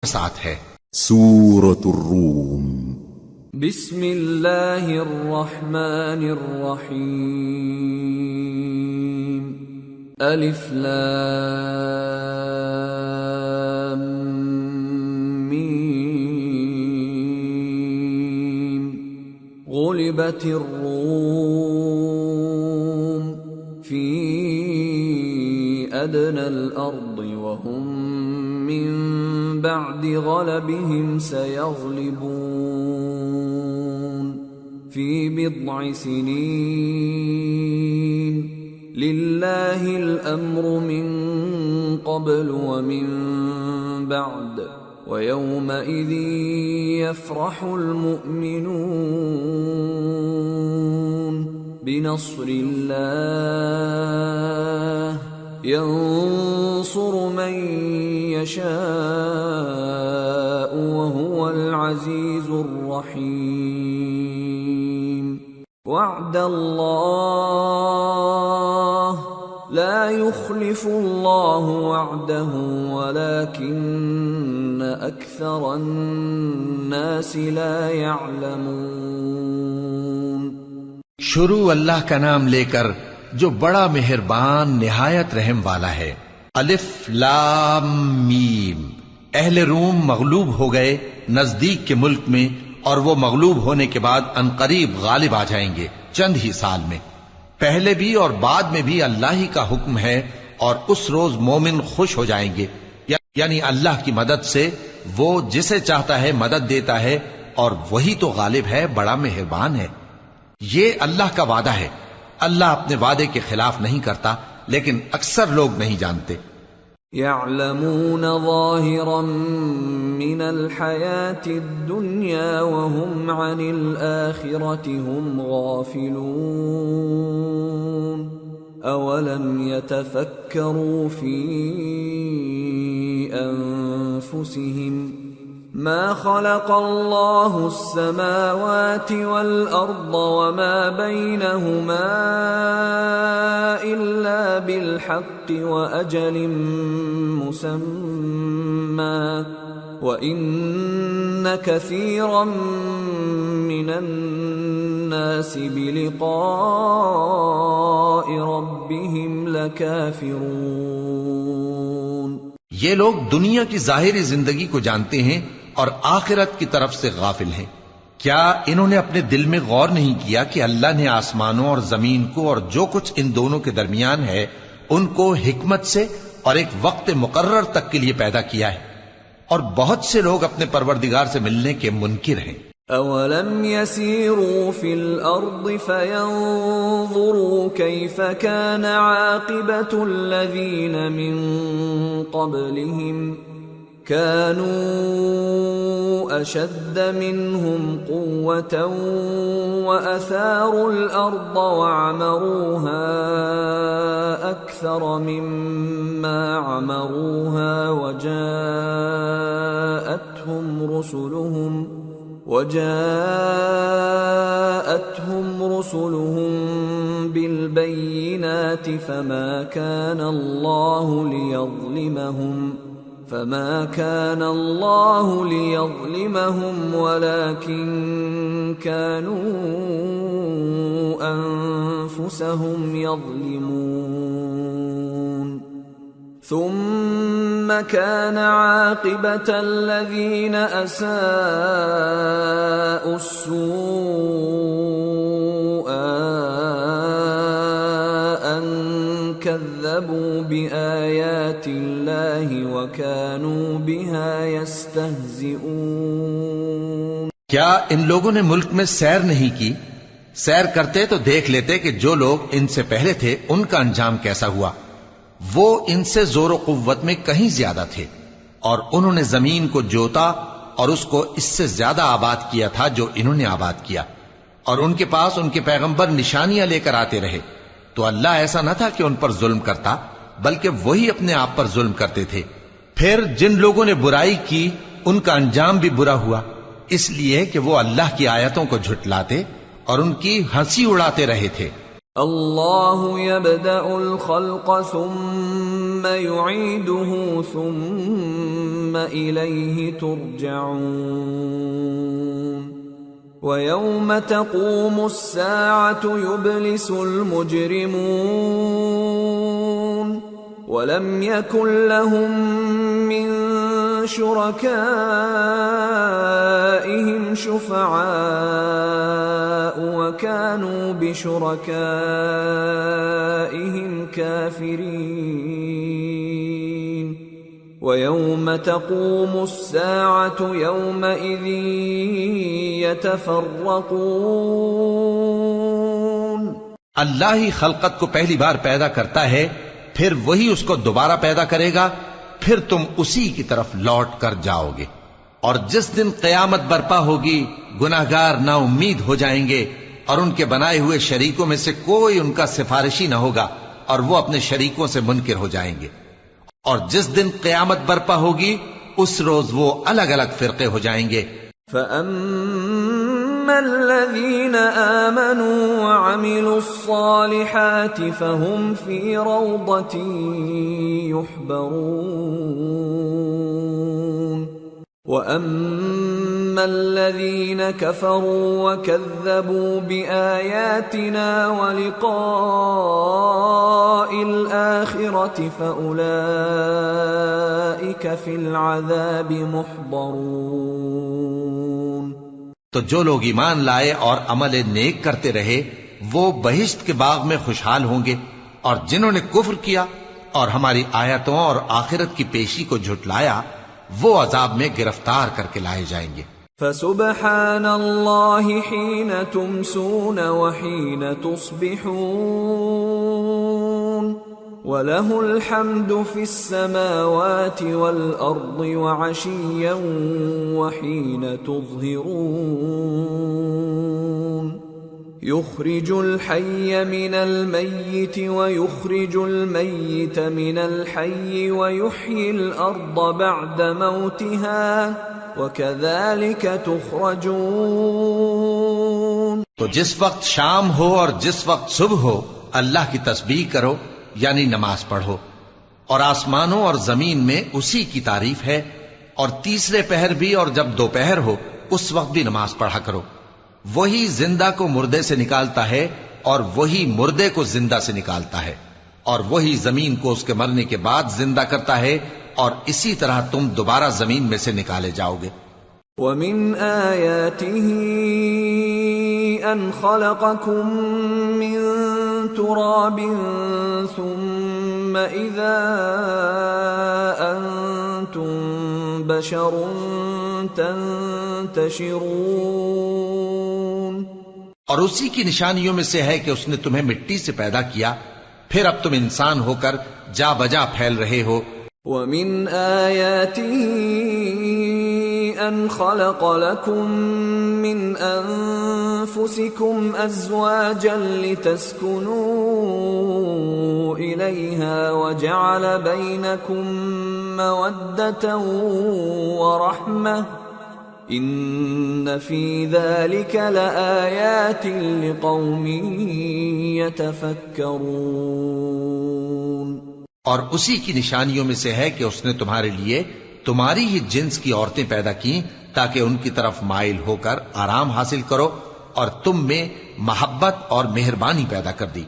ساتھ ہے۔ سورۃ الروم۔ بسم اللہ الرحمن الرحیم۔ الف لام میم۔ غلبت الروم فی ادنى الارض وهم من بعد غلبهم سيغلبون في بضع سنين لله الأمر من قبل ومن بعد ويومئذ يفرح المؤمنون بنصر الله ينصر من يشاء وهو العزيز الرحيم وعد الله لا يخلف الله وعده ولكن أكثر الناس لا يعلمون۔ شروع اللہ کا نام لے کر جو بڑا مہربان نہایت رحم والا ہے۔ الف لام میم۔ اہل روم مغلوب ہو گئے نزدیک کے ملک میں، اور وہ مغلوب ہونے کے بعد عنقریب غالب آ جائیں گے چند ہی سال میں۔ پہلے بھی اور بعد میں بھی اللہ ہی کا حکم ہے، اور اس روز مومن خوش ہو جائیں گے، یعنی اللہ کی مدد سے وہ جسے چاہتا ہے مدد دیتا ہے، اور وہی تو غالب ہے، بڑا مہربان ہے۔ یہ اللہ کا وعدہ ہے، اللہ اپنے وعدے کے خلاف نہیں کرتا، لیکن اکثر لوگ نہیں جانتے۔ يعلمون ظاهرا من الحياة الدنيا وهم عن الآخرة هم غافلون أولم يتفكروا في أنفسهم ما خلق الله السماوات والأرض وما بينهما إلا بالحق وأجل مسمى وإن كثيرا من الناس بلقاء ربهم لكافرون۔ یہ لوگ دنیا کی ظاہری زندگی کو جانتے ہیں اور آخرت کی طرف سے غافل ہیں۔ کیا انہوں نے اپنے دل میں غور نہیں کیا کہ اللہ نے آسمانوں اور زمین کو اور جو کچھ ان دونوں کے درمیان ہے ان کو حکمت سے اور ایک وقت مقرر تک کے لیے پیدا کیا ہے، اور بہت سے لوگ اپنے پروردگار سے ملنے کے منکر ہیں۔ أَوَلَمْ يَسِيرُوا فِي الْأَرْضِ فَيَنظُرُوا كَيْفَ كَانَ عَاقِبَةُ الَّذِينَ مِن قَبْلِهِمْ كَانُوا أَشَدَّ مِنْهُمْ قُوَّةً وَأَثَارُوا الْأَرْضَ وَعَمَرُوهَا أَكْثَرَ مِمَّا عَمَرُوهَا وجاءتهم رسلهم بالبينات فما كان الله ليظلمهم ولكن كانوا أنفسهم يظلمون ثم كان عاقبة الذين أساءوا السوء أن كذبوا بآيات الله وكانوا بها يستهزئون۔ کیا ان لوگوں نے ملک میں سیر نہیں کی؟ سیر کرتے تو دیکھ لیتے کہ جو لوگ ان سے پہلے تھے ان کا انجام کیسا ہوا۔ وہ ان سے زور و قوت میں کہیں زیادہ تھے، اور انہوں نے زمین کو جوتا اور اس کو اس سے زیادہ آباد کیا تھا جو انہوں نے آباد کیا، اور ان کے پاس ان کے پیغمبر نشانیاں لے کر آتے رہے، تو اللہ ایسا نہ تھا کہ ان پر ظلم کرتا، بلکہ وہی اپنے آپ پر ظلم کرتے تھے۔ پھر جن لوگوں نے برائی کی ان کا انجام بھی برا ہوا، اس لیے کہ وہ اللہ کی آیتوں کو جھٹلاتے اور ان کی ہنسی اڑاتے رہے تھے۔ اللہ يبدأ الخلق ثم ثم يعيده ثم إليه ترجعون ويوم تقوم الساعة يبلس المجرمون ولم يكن لهم من شركائهم شفعاء وكانوا بشركائهم كافرين ويوم تقوم الساعة يومئذ يتفرقون اللہ ہی خلقت کو پہلی بار پیدا کرتا ہے، پھر وہی اس کو دوبارہ پیدا کرے گا، پھر تم اسی کی طرف لوٹ کر جاؤ گے۔ اور جس دن قیامت برپا ہوگی گناہگار نا امید ہو جائیں گے، اور ان کے بنائے ہوئے شریکوں میں سے کوئی ان کا سفارشی نہ ہوگا، اور وہ اپنے شریکوں سے منکر ہو جائیں گے۔ اور جس دن قیامت برپا ہوگی اس روز وہ الگ الگ فرقے ہو جائیں گے۔ فَأَمَّا الَّذِينَ آمَنُوا وَعَمِلُوا الصَّالِحَاتِ فَهُمْ فِي رَوْضَةٍ يُحْبَرُونَ وَأَمَّا الَّذِينَ كَفَرُوا وَكَذَّبُوا بِآيَاتِنَا وَلِقَاءِ الْآخِرَةِ فَأُولَئِكَ فِي الْعَذَابِ مُحْضَرُونَ تو جو لوگ ایمان لائے اور عمل نیک کرتے رہے وہ بہشت کے باغ میں خوشحال ہوں گے، اور جنہوں نے کفر کیا اور ہماری آیتوں اور آخرت کی پیشی کو جھٹلایا وہ عذاب میں گرفتار کر کے لائے جائیں گے۔ فسبحان اللہ حین تمسون وحین تصبحون وَلَهُ الْحَمْدُ فِي السَّمَاوَاتِ وَالْأَرْضِ وَعَشِيًّا وَحِينَ تُظْهِرُونَ يُخْرِجُ الْحَيَّ مِنَ الْمَيِّتِ وَيُخْرِجُ الْمَيِّتَ مِنَ الْحَيِّ وَيُحْيِي الْأَرْضَ بَعْدَ مَوْتِهَا وَكَذَلِكَ تُخْرَجُونَ۔ تو جس وقت شام ہو اور جس وقت صبح ہو اللہ کی تسبیح کرو، یعنی نماز پڑھو، اور آسمانوں اور زمین میں اسی کی تعریف ہے، اور تیسرے پہر بھی اور جب دوپہر ہو اس وقت بھی نماز پڑھا کرو۔ وہی زندہ کو مردے سے نکالتا ہے اور وہی مردے کو زندہ سے نکالتا ہے، اور وہی زمین کو اس کے مرنے کے بعد زندہ کرتا ہے، اور اسی طرح تم دوبارہ زمین میں سے نکالے جاؤ گے۔ وَمِنْ آيَاتِهِ أَنْ خَلَقَكُم مِّن تُرَابٍ ثُمَّ إِذَا أَنْتُمْ بَشَرٌ تَنْتَشِرُونَ۔ اور اسی کی نشانیوں میں سے ہے کہ اس نے تمہیں مٹی سے پیدا کیا، پھر اب تم انسان ہو کر جا بجا پھیل رہے ہو۔ وَمِنْ آيَاتِهِ أَنْ خَلَقَ لَكُم مِّنْ أَنفُسِكُمْ أَزْوَاجًا لِتَسْكُنُوا إِلَيْهَا وَجَعَلَ بَيْنَكُم مَّوَدَّةً وَرَحْمَةً إِنَّ فِي ذَلِكَ لَآيَاتٍ لِقَوْمٍ يَتَفَكَّرُونَ۔ اور اسی کی نشانیوں میں سے ہے کہ اس نے تمہارے لیے تمہاری ہی جنس کی عورتیں پیدا کی تاکہ ان کی طرف مائل ہو کر آرام حاصل کرو، اور تم میں محبت اور مہربانی پیدا کر دی۔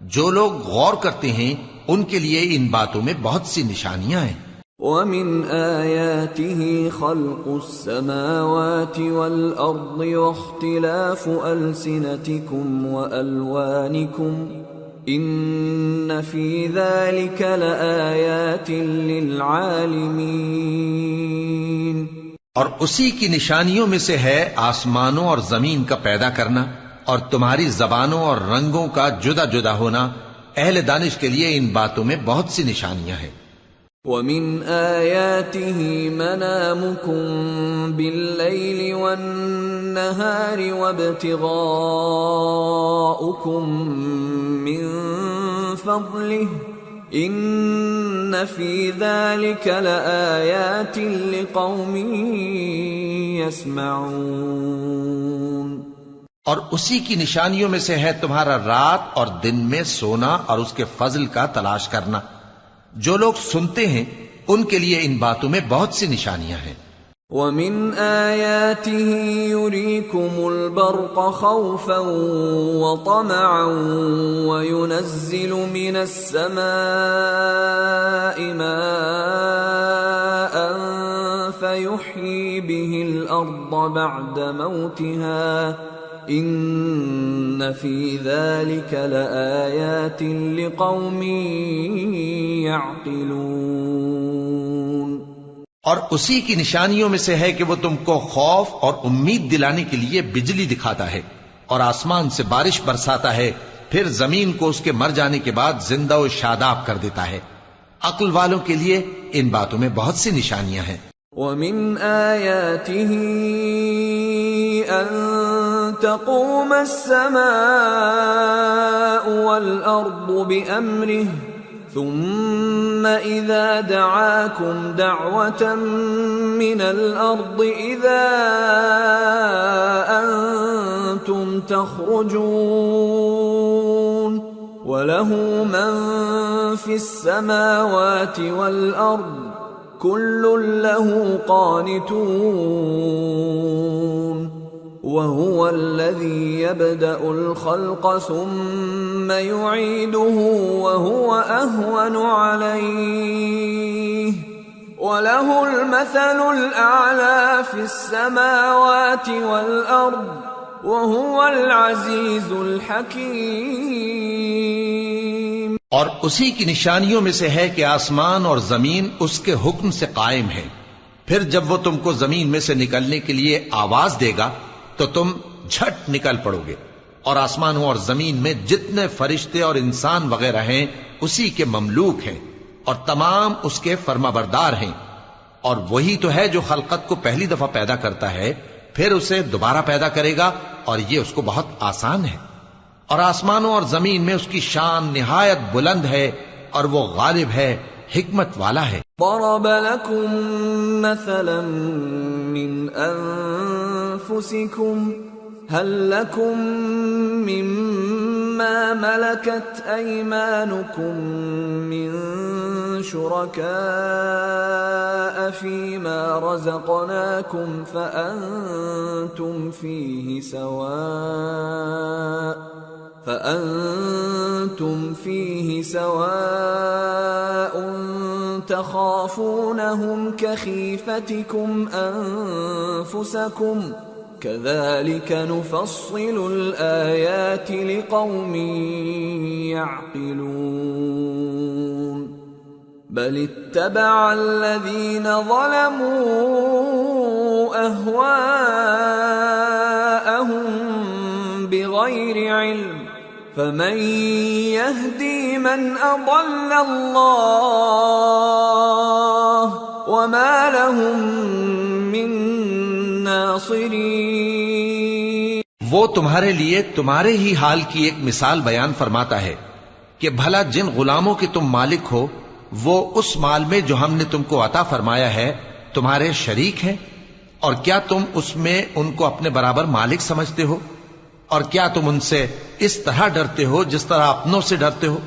جو لوگ غور کرتے ہیں ان کے لیے ان باتوں میں بہت سی نشانیاں ہیں۔ وَمِنْ آيَاتِهِ خَلْقُ السَّمَاوَاتِ وَالْأَرْضِ وَاخْتِلَافُ أَلْسِنَتِكُمْ وَأَلْوَانِكُمْ إِنَّ فِي ذَلِكَ لَآيَاتٍ لِلْعَالِمِينَ۔ اور اسی کی نشانیوں میں سے ہے آسمانوں اور زمین کا پیدا کرنا، اور تمہاری زبانوں اور رنگوں کا جدا جدا ہونا، اہل دانش کے لیے ان باتوں میں بہت سی نشانیاں ہیں۔ وَمِنْ آيَاتِهِ مَنَامُكُمْ بِاللَّيْلِ وَالنَّهَارِ وَابْتِغَاؤُكُمْ مِنْ فَضْلِهِ إِنَّ فِي ذَلِكَ لَآيَاتٍ لِقَوْمٍ يَسْمَعُونَ۔ اور اسی کی نشانیوں میں سے ہے تمہارا رات اور دن میں سونا اور اس کے فضل کا تلاش کرنا، جو لوگ سنتے ہیں ان کے لیے ان باتوں میں بہت سی نشانیاں ہیں۔ وَمِنْ آيَاتِهِ يُرِيكُمُ الْبَرْقَ خَوْفًا وَطَمَعًا وَيُنَزِّلُ مِنَ السَّمَاءِ مَاءً فَيُحْيِي بِهِ الْأَرْضَ بَعْدَ مَوْتِهَا إِنَّ فِي ذَلِكَ لَآيَاتٍ لِقَوْمٍ يَعْقِلُونَ۔ اور اسی کی نشانیوں میں سے ہے کہ وہ تم کو خوف اور امید دلانے کے لیے بجلی دکھاتا ہے اور آسمان سے بارش برساتا ہے، پھر زمین کو اس کے مر جانے کے بعد زندہ و شاداب کر دیتا ہے۔ عقل والوں کے لیے ان باتوں میں بہت سی نشانیاں ہیں۔ وَمِنْ آيَاتِهِ أَن تَقُومَ السَّمَاءُ وَالْأَرْضُ بِأَمْرِهِ ثم إذا دعاكم دعوة من الأرض إذا أنتم تخرجون وله من في السماوات والأرض كل له قانتون وهو الذي يبدأ الخلق ثم يعيده وهو أهون عليه وله المثل الأعلى في السماوات والأرض وهو العزيز الحكيم۔ اور اسی کی نشانیوں میں سے ہے کہ آسمان اور زمین اس کے حکم سے قائم ہے، پھر جب وہ تم کو زمین میں سے نکلنے کے لیے آواز دے گا تو تم جھٹ نکل پڑو گے، اور آسمانوں اور زمین میں جتنے فرشتے اور انسان وغیرہ ہیں اسی کے مملوک ہیں اور تمام اس کے فرما بردار ہیں، اور وہی تو ہے جو خلقت کو پہلی دفعہ پیدا کرتا ہے پھر اسے دوبارہ پیدا کرے گا، اور یہ اس کو بہت آسان ہے۔ اور آسمانوں اور زمین میں اس کی شان نہایت بلند ہے اور وہ غالب ہے، حکمت والا ہے۔ ضرب لكم مثلا من أنفسكم هل لكم مما ملكت أيمانكم من شركاء فيما رزقناكم فأنتم فيه سواء تخافونهم كخيفتكم أنفسكم كذلك نفصل الآيات لقوم يعقلون بل اتبع الذين ظلموا أهواءهم بغير علم فمن يهدي من أضل الله وما لهم من ناصرين۔ وہ تمہارے لیے تمہارے ہی حال کی ایک مثال بیان فرماتا ہے کہ بھلا جن غلاموں کے تم مالک ہو وہ اس مال میں جو ہم نے تم کو عطا فرمایا ہے تمہارے شریک ہیں، اور کیا تم اس میں ان کو اپنے برابر مالک سمجھتے ہو؟ اور کیا تم ان سے اس طرح ڈرتے ہو جس طرح اپنوں سے ڈرتے ہو؟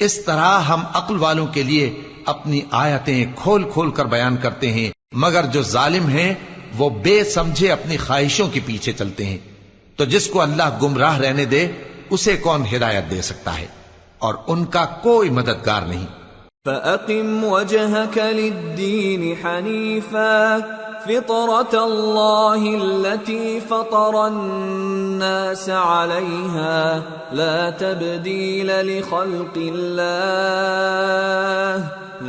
اس طرح ہم عقل والوں کے لیے اپنی آیتیں کھول کھول کر بیان کرتے ہیں، مگر جو ظالم ہیں وہ بے سمجھے اپنی خواہشوں کے پیچھے چلتے ہیں، تو جس کو اللہ گمراہ رہنے دے اسے کون ہدایت دے سکتا ہے، اور ان کا کوئی مددگار نہیں۔ فَأَقِمْ وَجْهَكَ لِلدِّينِ حَنِيفًا فِطْرَةَ اللَّهِ الَّتِي فَطَرَ النَّاسَ عَلَيْهَا لَا تَبْدِيلَ لِخَلْقِ اللَّهِ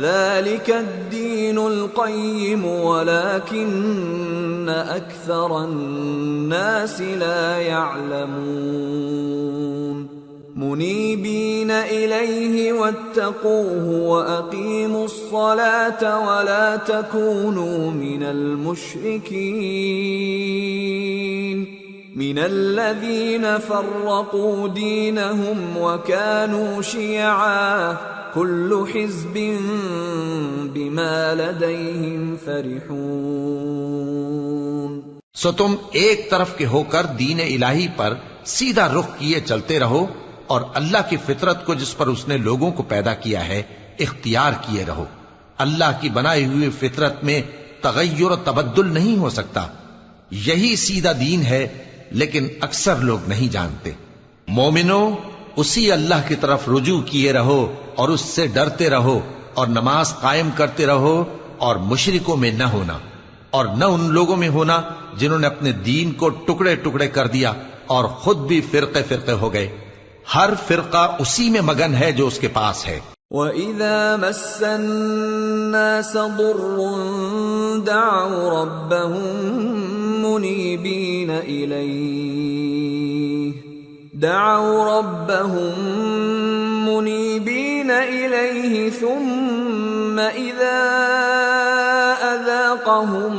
ذَلِكَ الدِّينُ الْقَيِّمُ وَلَكِنَّ أَكْثَرَ النَّاسِ لَا يَعْلَمُونَ منيبين إليه واتقوه وأقيموا الصلاة ولا تكونوا من المشركين من الذين فرقوا دينهم وكانوا شيعا كل حزب بما لديهم فرحون۔ سو تم ایک طرف کے ہو کر دین الہی پر سیدھا رخ کیے چلتے رہو، اور اللہ کی فطرت کو جس پر اس نے لوگوں کو پیدا کیا ہے اختیار کیے رہو۔ اللہ کی بنائی ہوئی فطرت میں تغیر و تبدل نہیں ہو سکتا، یہی سیدھا دین ہے، لیکن اکثر لوگ نہیں جانتے۔ مومنو، اسی اللہ کی طرف رجوع کیے رہو اور اس سے ڈرتے رہو، اور نماز قائم کرتے رہو، اور مشرکوں میں نہ ہونا، اور نہ ان لوگوں میں ہونا جنہوں نے اپنے دین کو ٹکڑے ٹکڑے کر دیا اور خود بھی فرقے فرقے ہو گئے۔ ہر فرقہ اسی میں مگن ہے جو اس کے پاس ہے۔ وَإِذَا مَسَّ النَّاسَ ضُرٌّ دَعَوْا رَبَّهُم مُنِيبِينَ إِلَيْهِ ثُمَّ إِذَا أَذَاقَهُم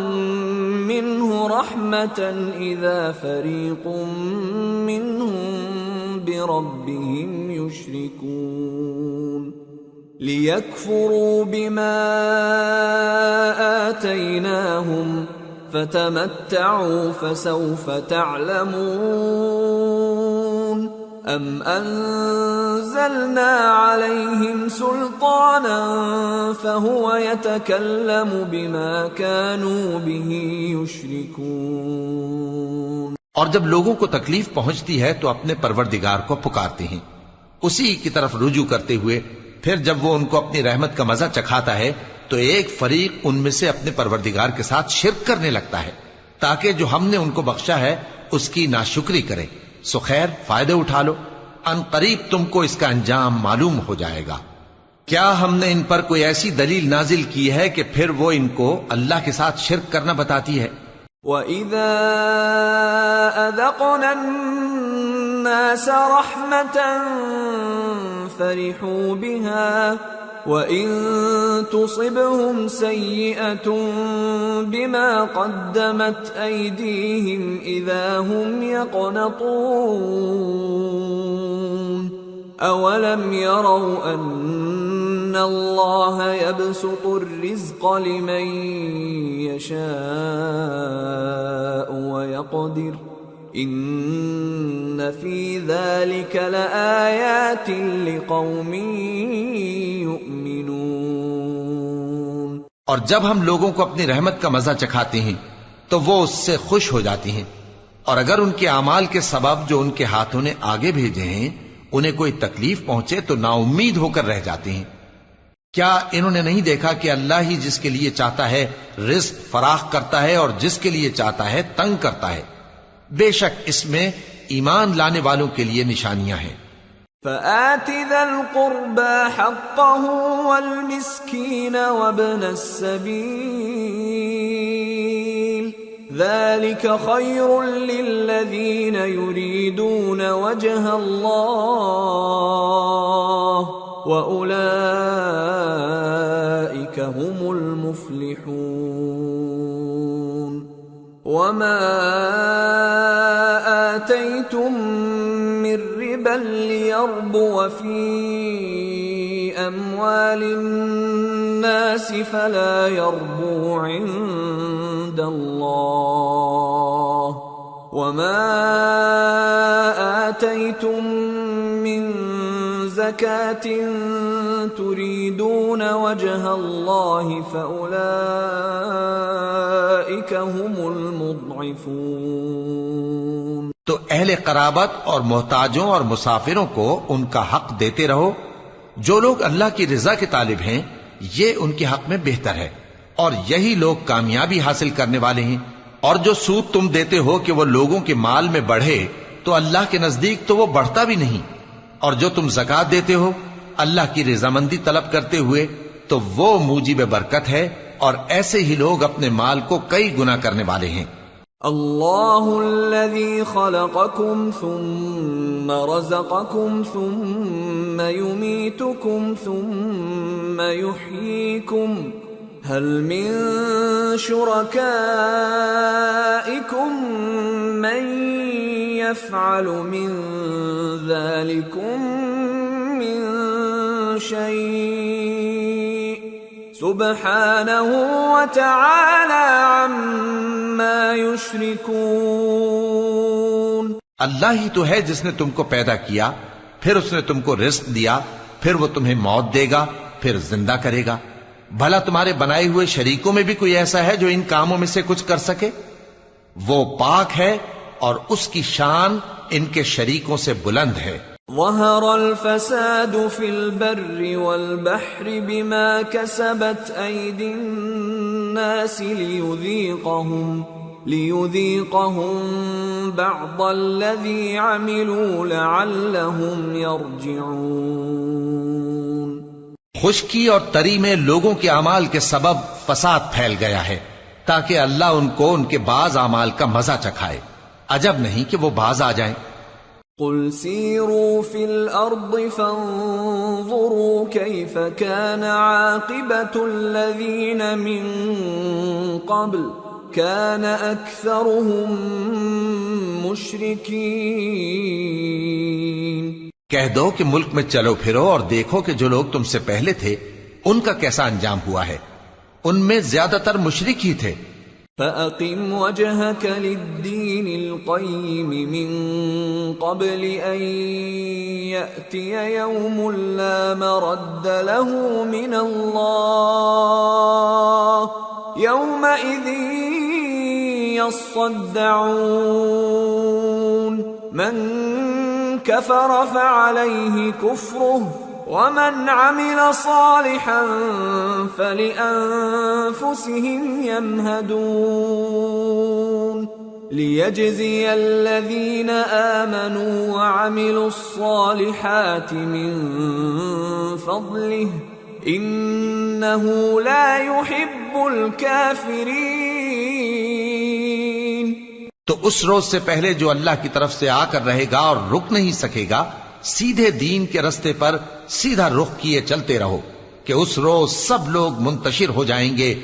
مِّنْهُ رَحْمَةً إِذَا فَرِيقٌ مِّنْهُم بِرَبِّهِمْ يُشْرِكُونَ لِيَكْفُرُوا بِمَا آتَيْنَاهُمْ فَتَمَتَّعُوا فَسَوْفَ تَعْلَمُونَ أَمْ أَنزَلْنَا عَلَيْهِمْ سُلْطَانًا فَهُوَ يَتَكَلَّمُ بِمَا كَانُوا بِهِ يُشْرِكُونَ۔ اور جب لوگوں کو تکلیف پہنچتی ہے تو اپنے پروردگار کو پکارتے ہیں، اسی کی طرف رجوع کرتے ہوئے، پھر جب وہ ان کو اپنی رحمت کا مزہ چکھاتا ہے تو ایک فریق ان میں سے اپنے پروردگار کے ساتھ شرک کرنے لگتا ہے تاکہ جو ہم نے ان کو بخشا ہے اس کی ناشکری کرے۔ سو خیر، فائدے اٹھا لو، ان قریب تم کو اس کا انجام معلوم ہو جائے گا۔ کیا ہم نے ان پر کوئی ایسی دلیل نازل کی ہے کہ پھر وہ ان کو اللہ کے ساتھ شرک کرنا بتاتی ہے؟ وَإِذَا أَذَقْنَا النَّاسَ رَحْمَةً فَرِحُوا بِهَا وَإِن تُصِبْهُمْ سَيِّئَةٌ بِمَا قَدَّمَتْ أَيْدِيهِمْ إِذَا هُمْ يَقْنَطُونَ أَوَلَمْ يَرَوْا أَنَّ اللَّهَ يَبْسُطُ الرِّزْقَ لِمَن يَشَاءُ وَيَقْدِرُ إِنَّ فِي ذَلِكَ لَآيَاتٍ لِقَوْمٍ يُؤْمِنُونَ۔ اور جب ہم لوگوں کو اپنی رحمت کا مزہ چکھاتے ہیں تو وہ اس سے خوش ہو جاتی ہیں، اور اگر ان کے اعمال کے سبب جو ان کے ہاتھوں نے آگے بھیجے ہیں انہیں کوئی تکلیف پہنچے تو نا امید ہو کر رہ جاتے ہیں۔ کیا انہوں نے نہیں دیکھا کہ اللہ ہی جس کے لیے چاہتا ہے رزق فراخ کرتا ہے اور جس کے لیے چاہتا ہے تنگ کرتا ہے؟ بے شک اس میں ایمان لانے والوں کے لیے نشانیاں ہیں۔ فَآتِ ذَا الْقُرْبَى حَقَّهُ وَالْمِسْكِينَ وَابْنَ السَّبِيلِ ذَلِكَ خَيْرٌ لِّلَّذِينَ يُرِيدُونَ وَجْهَ اللَّهِ وَأُولَئِكَ هُمُ الْمُفْلِحُونَ۔ وَمَا آتَيْتُم مِّن رِّبًا لِّيَرْبُوَ فِي أَمْوَالِ النَّاسِ فَلَا يَرْبُو عِندَ اللَّهِ وَمَا آتَيْتُم مِّن زَكَاةٍ تُرِيدُونَ وَجْهَ اللَّهِ فَأُولَئِكَ هُمُ الْمُضْعِفُونَ۔ تو اہل قرابت اور محتاجوں اور مسافروں کو ان کا حق دیتے رہو۔ جو لوگ اللہ کی رضا کے طالب ہیں یہ ان کے حق میں بہتر ہے، اور یہی لوگ کامیابی حاصل کرنے والے ہیں۔ اور جو سود تم دیتے ہو کہ وہ لوگوں کے مال میں بڑھے تو اللہ کے نزدیک تو وہ بڑھتا بھی نہیں، اور جو تم زکوٰۃ دیتے ہو اللہ کی رضامندی طلب کرتے ہوئے تو وہ موجب برکت ہے، اور ایسے ہی لوگ اپنے مال کو کئی گنا کرنے والے ہیں۔ اللہ الذی خلقکم ثم رزقکم ثم یمیتکم ثم یحییکم هل من شرکائکم من یفعل من ذلکم من شیء سبحانہ وتعالی عما یشرکون۔ اللہ ہی تو ہے جس نے تم کو پیدا کیا، پھر اس نے تم کو رزق دیا، پھر وہ تمہیں موت دے گا، پھر زندہ کرے گا۔ بھلا تمہارے بنائے ہوئے شریکوں میں بھی کوئی ایسا ہے جو ان کاموں میں سے کچھ کر سکے؟ وہ پاک ہے اور اس کی شان ان کے شریکوں سے بلند ہے۔ ظهر الفساد في البر والبحر بما كسبت أيدي الناس ليذيقهم بعض الذي عملوا لعلهم يرجعون۔ خشکی اور تری میں لوگوں کے اعمال کے سبب فساد پھیل گیا ہے تاکہ اللہ ان کو ان کے بعض اعمال کا مزہ چکھائے۔ عجب نہیں کہ وہ باز آ جائیں۔ قل سیروا فی الارض فانظروا کیف کان عاقبۃ الذین من قبل کان اکثرهم مشرکین۔ کہہ دو کہ ملک میں چلو پھرو اور دیکھو کہ جو لوگ تم سے پہلے تھے ان کا کیسا انجام ہوا ہے، ان میں زیادہ تر مشرک ہی تھے۔ فَأَقِمْ وَجْهَكَ لِلدِّينِ الْقَيِّمِ مِنْ قَبْلِ أَنْ يَأْتِيَ يَوْمٌ لَا مَرَدَّ لَهُ مِنَ اللَّهِ يَوْمَئِذٍ يَصَّدَّعُونَ مَنْ كَفَرَ فَعَلَيْهِ كُفْرُهُ وَمَنْ عَمِلَ صَالِحًا فَلِأَنفُسِهِمْ يَمْهَدُونَ لِيَجْزِيَ الَّذِينَ آمَنُوا وَعَمِلُوا الصَّالِحَاتِ مِنْ فَضْلِهِ إِنَّهُ لَا يُحِبُّ الْكَافِرِينَ۔ تو اس روز سے پہلے جو اللہ کی طرف سے آ کر رہے گا اور رک نہیں سکے گا، سیدھے دین کے رستے پر سیدھا رخ کیے چلتے رہو کہ اس روز سب لوگ منتشر ہو جائیں گے۔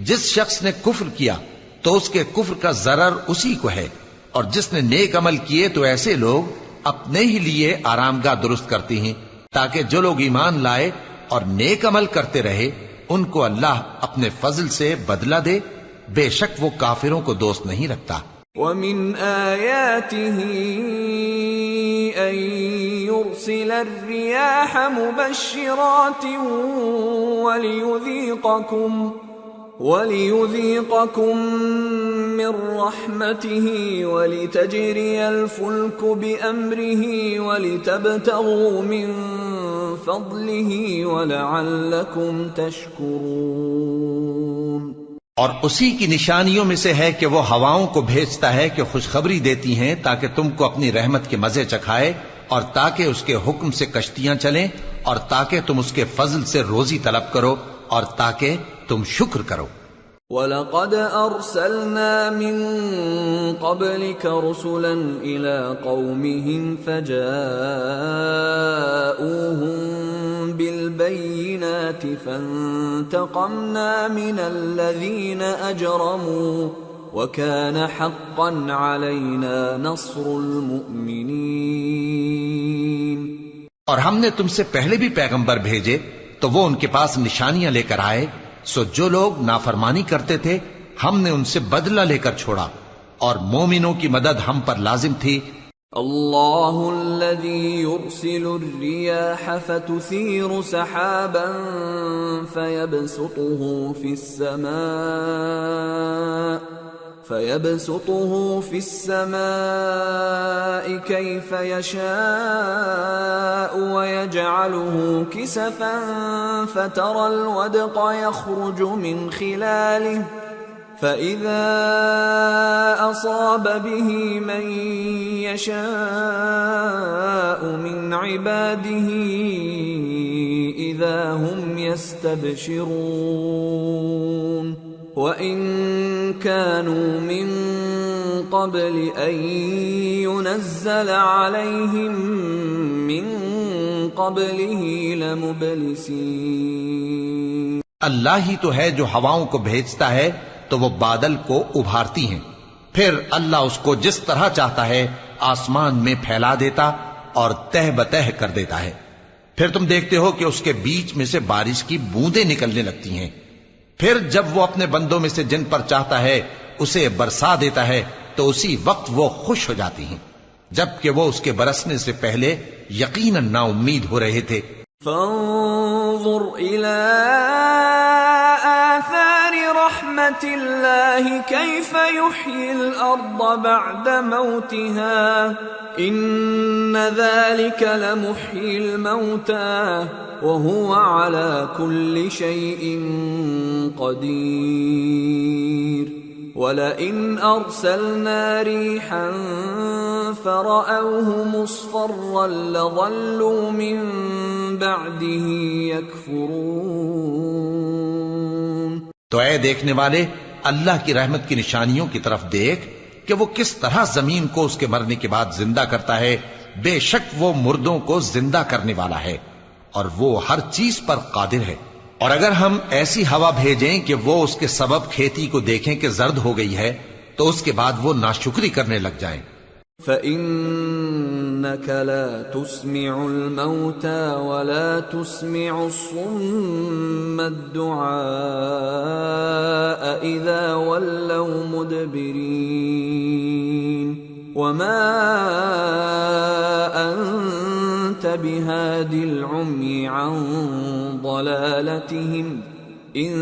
جس شخص نے کفر کیا تو اس کے کفر کا ضرر اسی کو ہے، اور جس نے نیک عمل کیے تو ایسے لوگ اپنے ہی لیے آرامگاہ درست کرتے ہیں تاکہ جو لوگ ایمان لائے اور نیک عمل کرتے رہے ان کو اللہ اپنے فضل سے بدلہ دے۔ بے شک وہ کافروں کو دوست نہیں رکھتا۔ وَمِنْ آيَاتِهِ أَن يُرْسِلَ الرِّيَاحَ مُبَشِّرَاتٍ وَلِيُذِيقَكُم مِّن رَّحْمَتِهِ وَلِتَجْرِيَ الْفُلْكُ بِأَمْرِهِ وَلِتَبْتَغُوا مِن فَضْلِهِ وَلَعَلَّكُمْ تَشْكُرُونَ۔ اور اسی کی نشانیوں میں سے ہے کہ وہ ہواؤں کو بھیجتا ہے کہ خوشخبری دیتی ہیں تاکہ تم کو اپنی رحمت کے مزے چکھائے، اور تاکہ اس کے حکم سے کشتیاں چلیں، اور تاکہ تم اس کے فضل سے روزی طلب کرو، اور تاکہ تم شکر کرو۔ وَلَقَدْ أَرْسَلْنَا مِن قَبْلِكَ رُسُلًا إِلَىٰ قَوْمِهِمْ فَجَاءُوهُم بِالْبَيِّنَاتِ فَانْتَقَمْنَا مِنَ الَّذِينَ أَجْرَمُوا وَكَانَ حَقًّا عَلَيْنَا نَصْرُ الْمُؤْمِنِينَ۔ اور ہم نے تم سے پہلے بھی پیغمبر بھیجے تو وہ ان کے پاس نشانیاں لے کر آئے، سو جو لوگ نافرمانی کرتے تھے ہم نے ان سے بدلہ لے کر چھوڑا، اور مومنوں کی مدد ہم پر لازم تھی۔ اللہ الذی یرسل الریاح فتثیر سحابا فيبسطه في السماء كيف يشاء ويجعله كسفا فترى الودق يخرج من خلاله فإذا أصاب به من يشاء من عباده إذا هم يستبشرون وَإِن كَانُوا مِن قَبْلِ أَن يُنَزَّلَ عَلَيْهِم مِّن قَبْلِهِ لَمُبْلِسِينَ۔ اللہ ہی تو ہے جو ہواؤں کو بھیجتا ہے تو وہ بادل کو ابھارتی ہیں، پھر اللہ اس کو جس طرح چاہتا ہے آسمان میں پھیلا دیتا اور تہ بتہ کر دیتا ہے، پھر تم دیکھتے ہو کہ اس کے بیچ میں سے بارش کی بوندیں نکلنے لگتی ہیں، پھر جب وہ اپنے بندوں میں سے جن پر چاہتا ہے اسے برسا دیتا ہے تو اسی وقت وہ خوش ہو جاتی ہیں، جبکہ وہ اس کے برسنے سے پہلے یقیناً نا امید ہو رہے تھے۔ فانظر إلى آثار رحمة الله كيف يحيي الأرض بعد موتها إن ذلك لمحيي الموتى وهو على كل شيء قدير وَلَئِنْ أَرْسَلْنَا رِيحًا فَرَأَوْهُ مُصْفَرًّا لَظَلُّوا مِنْ بَعْدِهِ يَكْفُرُونَ۔ تو اے دیکھنے والے، اللہ کی رحمت کی نشانیوں کی طرف دیکھ کہ وہ کس طرح زمین کو اس کے مرنے کے بعد زندہ کرتا ہے۔ بے شک وہ مردوں کو زندہ کرنے والا ہے اور وہ ہر چیز پر قادر ہے۔ اور اگر ہم ایسی ہوا بھیجیں کہ وہ اس کے سبب کھیتی کو دیکھیں کہ زرد ہو گئی ہے تو اس کے بعد وہ ناشکری کرنے لگ جائیں۔ فَإِنَّكَ لَا تُسْمِعُ الْمَوْتَى وَلَا تُسْمِعُ الصُّمَّ الدُّعَاءَ إِذَا وَلَّوْا مُدْبِرِينَ وَمَا أَنْتَ بِهَادِ الْعُمْيِ عَنْ ضَلَالَتِهِمْ إِن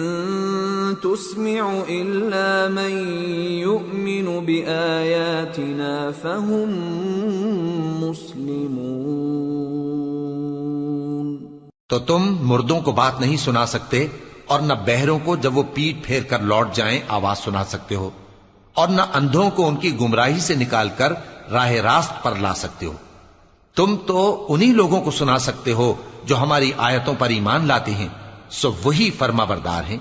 تُسْمِعُ إِلَّا مَن يُؤْمِنُ بِآيَاتِنَا فَهُمْ مُسْلِمُونَ۔ تو تم مردوں کو بات نہیں سنا سکتے اور نہ بہروں کو جب وہ پیٹ پھیر کر لوٹ جائیں آواز سنا سکتے ہو، اور نہ اندھوں کو ان کی گمراہی سے نکال کر راہ راست پر لا سکتے ہو۔ تم تو انہی لوگوں کو سنا سکتے ہو جو ہماری آیتوں پر ایمان لاتے ہیں، سو وہی فرما بردار ہیں۔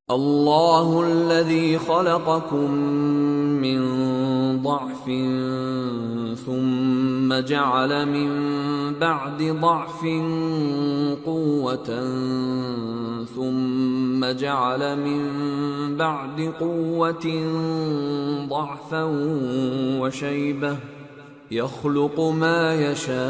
اللہ الذی خلقکم من ضعف ثم جعل من بعد ضعف قوة ثم جعل من بعد قوة ضعفا وشيبة يخلق ما يشاء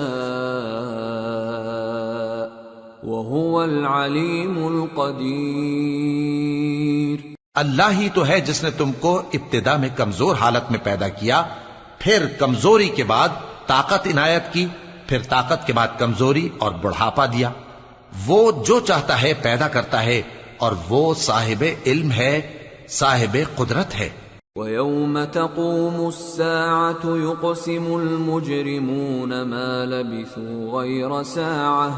وهو العليم القدير۔ اللہ ہی تو ہے جس نے تم کو ابتدا میں کمزور حالت میں پیدا کیا، پھر کمزوری کے بعد طاقت عنایت کی، پھر طاقت کے بعد کمزوری اور بڑھاپا دیا۔ وہ جو چاہتا ہے پیدا کرتا ہے اور وہ صاحب علم ہے، صاحب قدرت ہے۔ وَيَوْمَ تَقُومُ السَّاعَةُ يُقْسِمُ الْمُجْرِمُونَ مَا لَبِثُوا غَيْرَ سَاعَةٍ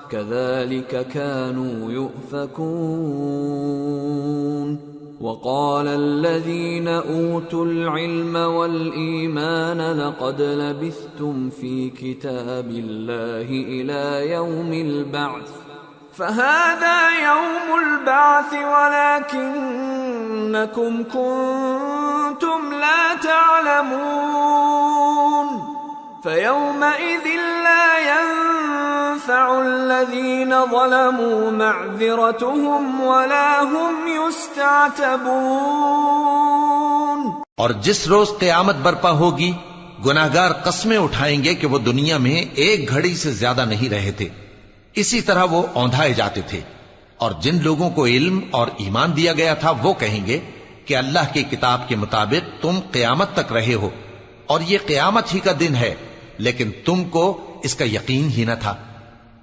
كَذَلِكَ كَانُوا يُؤْفَكُونَ۔ وَقَالَ الَّذِينَ أُوتُوا الْعِلْمَ وَالْإِيمَانَ لَقَدْ لَبِثْتُمْ فِي كِتَابِ اللَّهِ إِلَى يَوْمِ الْبَعْثِ فَهَذَا يَوْمُ الْبَعْثِ وَلَكِنَّكُمْ كُنْتُمْ لَا تَعْلَمُونَ فَيَوْمَئِذٍ لَا يَنفَعُ الَّذِينَ ظَلَمُوا مَعْذِرَتُهُمْ وَلَا هُمْ يُسْتَعْتَبُونَ۔ اور جس روز قیامت برپا ہوگی، گناہگار قسمیں اٹھائیں گے کہ وہ دنیا میں ایک گھڑی سے زیادہ نہیں رہے تھے، اسی طرح وہ اوندھائے جاتے تھے۔ اور جن لوگوں کو علم اور ایمان دیا گیا تھا وہ کہیں گے کہ اللہ کی کتاب کے مطابق تم قیامت تک رہے ہو، اور یہ قیامت ہی کا دن ہے، لیکن تم کو اس کا یقین ہی نہ تھا۔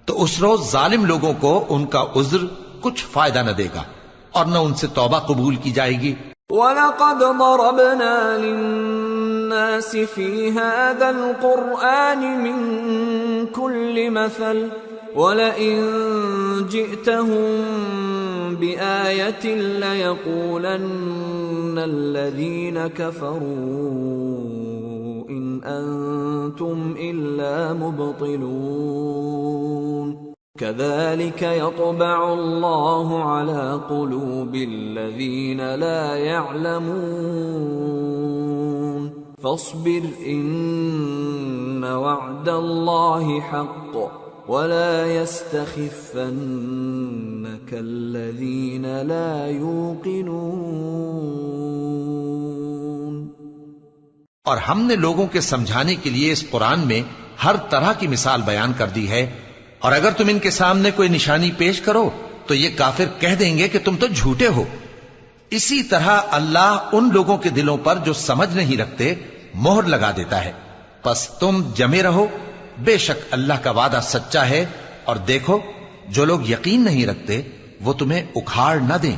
تو اس روز ظالم لوگوں کو ان کا عذر کچھ فائدہ نہ دے گا اور نہ ان سے توبہ قبول کی جائے گی۔ وَلَقَدْ ضَرَبْنَا لِلنَّاسِ فِي هَذَا الْقُرْآنِ مِنْ كُلِّ مَثَلٍ وَلَئِن جِئْتَهُمْ بِآيَةٍ لَيَقُولَنَّ الَّذِينَ كَفَرُوا إِنْ أَنْتُمْ إِلَّا مُبْطِلُونَ كَذَلِكَ يَطْبَعُ اللَّهُ عَلَى قُلُوبِ الَّذِينَ لَا يَعْلَمُونَ فَاصْبِرْ إِنَّ وَعْدَ اللَّهِ حَقٌّ وَلَا يَسْتَخِفَّنَّكَ الَّذِينَ لَا يُوقِنُونَ۔ اور ہم نے لوگوں کے سمجھانے کے لیے اس قرآن میں ہر طرح کی مثال بیان کر دی ہے، اور اگر تم ان کے سامنے کوئی نشانی پیش کرو تو یہ کافر کہہ دیں گے کہ تم تو جھوٹے ہو۔ اسی طرح اللہ ان لوگوں کے دلوں پر جو سمجھ نہیں رکھتے مہر لگا دیتا ہے۔ پس تم جمے رہو، بے شک اللہ کا وعدہ سچا ہے، اور دیکھو جو لوگ یقین نہیں رکھتے وہ تمہیں اکھاڑ نہ دیں